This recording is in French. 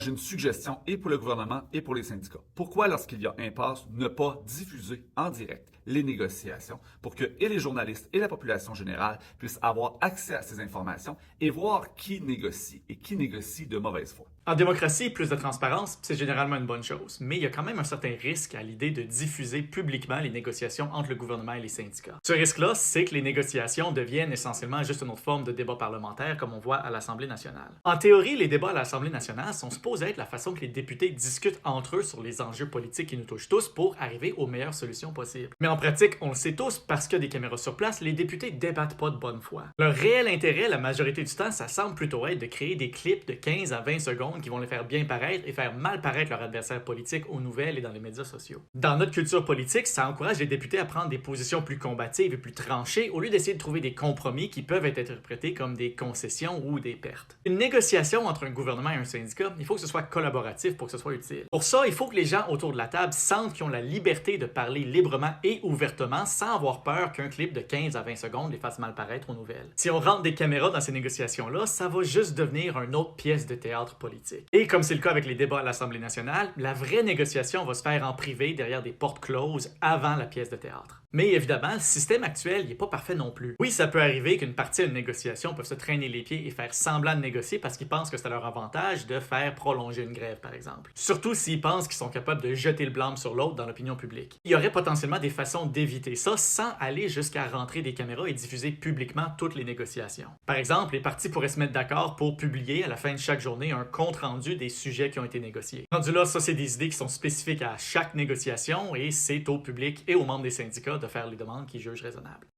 J'ai une suggestion et pour le gouvernement et pour les syndicats. Pourquoi, lorsqu'il y a impasse, ne pas diffuser en direct les négociations pour que et les journalistes et la population générale puissent avoir accès à ces informations et voir qui négocie et qui négocie de mauvaise foi? En démocratie, plus de transparence, c'est généralement une bonne chose, mais il y a quand même un certain risque à l'idée de diffuser publiquement les négociations entre le gouvernement et les syndicats. Ce risque-là, c'est que les négociations deviennent essentiellement juste une autre forme de débat parlementaire, comme on voit à l'Assemblée nationale. En théorie, les débats à l'Assemblée nationale sont supposés être la façon que les députés discutent entre eux sur les enjeux politiques qui nous touchent tous pour arriver aux meilleures solutions possibles. Mais en pratique, on le sait tous, parce qu'il y a des caméras sur place, les députés débattent pas de bonne foi. Leur réel intérêt, la majorité du temps, ça semble plutôt être de créer des clips de 15 à 20 secondes qui vont les faire bien paraître et faire mal paraître leur adversaire politique aux nouvelles et dans les médias sociaux. Dans notre culture politique, ça encourage les députés à prendre des positions plus combatives et plus tranchées au lieu d'essayer de trouver des compromis qui peuvent être interprétés comme des concessions ou des pertes. Une négociation entre un gouvernement et un syndicat, il faut que ce soit collaboratif pour que ce soit utile. Pour ça, il faut que les gens autour de la table sentent qu'ils ont la liberté de parler librement et ouvertement sans avoir peur qu'un clip de 15 à 20 secondes les fasse mal paraître aux nouvelles. Si on rentre des caméras dans ces négociations-là, ça va juste devenir une autre pièce de théâtre politique. Et comme c'est le cas avec les débats à l'Assemblée nationale, la vraie négociation va se faire en privé derrière des portes closes avant la pièce de théâtre. Mais évidemment, le système actuel n'est pas parfait non plus. Oui, ça peut arriver qu'une partie d'une négociation peut se traîner les pieds et faire semblant de négocier parce qu'ils pensent que c'est à leur avantage de faire prolonger une grève, par exemple. Surtout s'ils pensent qu'ils sont capables de jeter le blâme sur l'autre dans l'opinion publique. Il y aurait potentiellement des façons d'éviter ça sans aller jusqu'à rentrer des caméras et diffuser publiquement toutes les négociations. Par exemple, les parties pourraient se mettre d'accord pour publier à la fin de chaque journée un compte-rendu des sujets qui ont été négociés. Rendu là, ça c'est des idées qui sont spécifiques à chaque négociation et c'est au public et aux membres des syndicats de faire les demandes qu'ils jugent raisonnables.